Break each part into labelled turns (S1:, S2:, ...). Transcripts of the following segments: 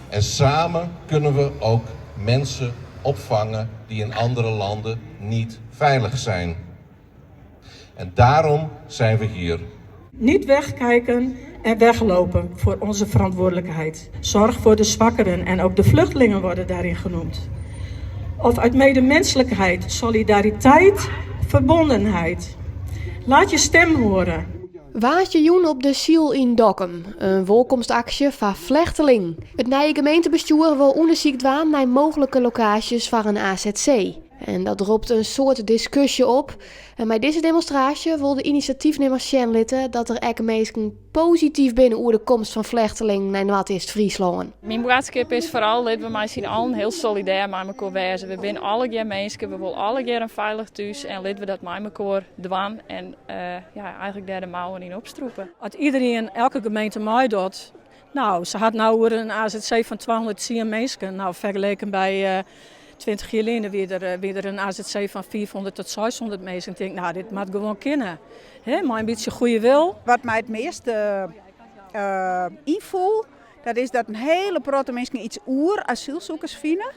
S1: En samen kunnen we ook mensen opvangen die in andere landen niet veilig zijn. En daarom zijn we hier.
S2: Niet wegkijken en weglopen voor onze verantwoordelijkheid. Zorg voor de zwakkeren en ook de vluchtelingen worden daarin genoemd. Of uit medemenselijkheid, solidariteit, verbondenheid. Laat je stem horen.
S3: Waasjejoen op de Siel in Dokkum, een welkomstactie van vlechteling. Het nieuwe gemeentebestuur wil onderzoek doen naar mogelijke locaties voor een AZC. En dat roept een soort discussie op. En bij deze demonstratie wil de initiatiefnemer Sjen litten dat er echt mensen positief binnen over de komst van vlechteling naar Noord-Friesland.
S4: Mijn boodschap is vooral dat we met z'n allen heel solidair met elkaar wezen. We zijn alle keer mensen, we willen alle keer een veilig thuis en laten we dat met elkaar doen en eigenlijk daar de mouwen in opstroepen.
S2: Als iedereen, elke gemeente meedoet, nou, ze had nou weer een AZC van 210 mensen, nou vergeleken bij 20 jaar geleden weer een AZC van 400 tot 600 mensen. Ik denk, nou, dit moet gewoon kunnen. Maar een beetje goede wil.
S5: Wat mij het meeste invoelt, dat is dat een hele grote mensen iets asielzoekers vinden,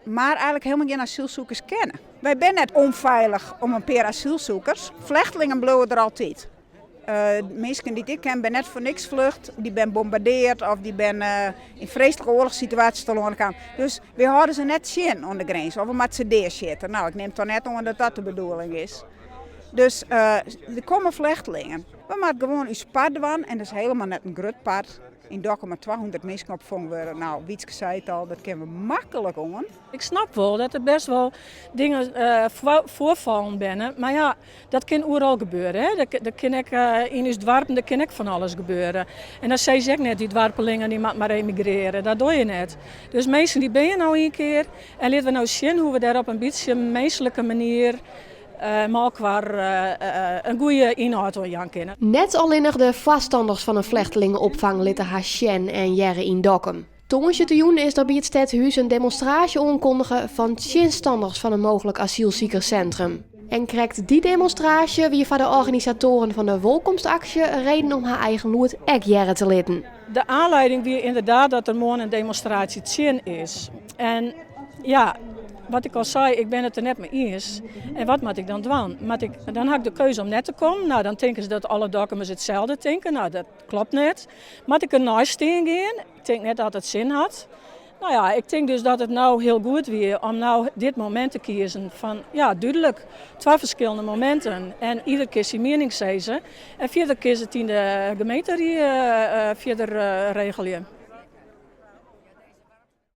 S5: maar eigenlijk helemaal geen asielzoekers kennen. Wij zijn net onveilig om een paar asielzoekers. Vluchtelingen blijven er altijd. Mensen die ik ken, ben net voor niks vlucht, die ben bombardeerd of die ben in vreselijke oorlogssituaties te lonen gaan. Dus we houden ze net zien aan de grens, of we moeten ze daar zitten. Nou, ik neem toch net aan dat dat de bedoeling is. Dus er komen vluchtelingen. We moeten gewoon ons pad doen en dat is helemaal net een groot pad. In Dokkum met 200 mensen opvangen worden. Nou, Wietske zei het al, dat kunnen we makkelijk om.
S2: Ik snap wel dat er best wel dingen voorvallen binnen. Maar ja, dat kan overal gebeuren. Hè? Dat kan ik, in ons dorp dat kan ik van alles gebeuren. En dan zei ze ook net, die dwarpelingen die moeten maar emigreren. Dat doe je net. Dus mensen die ben je nou een keer. En laten we nou zien hoe we daar op een beetje menselijke manier maar ook waar een goede inhoud aan kunnen.
S3: Net alleen nog de vaststanders van een vluchtelingenopvang litten Hasjen en Jerre in Dokkum. Tongensje te joen is er bij het stadhuis een demonstratie aankondigen van standers van een mogelijk asielziekerscentrum. En krijgt die demonstratie wie van de organisatoren van de welkomstactie een reden om haar eigen loert ek Jerre te litten.
S2: De aanleiding weer inderdaad dat er morgen een demonstratie te zien is. En ja, wat ik al zei, ik ben het er net mee eens. En wat moet ik dan doen? Dan heb ik de keuze om net te komen. Nou, dan denken ze dat alle Dokkummers hetzelfde denken. Nou, dat klopt net. Moet ik er naast gaan? Ik denk net dat het zin had. Nou ja, ik denk dus dat het nou heel goed weer om nou dit moment te kiezen van, ja, duidelijk, 2 verschillende momenten. En ieder keer zijn mening zeggen. En verder keer het in de gemeente verder regelen.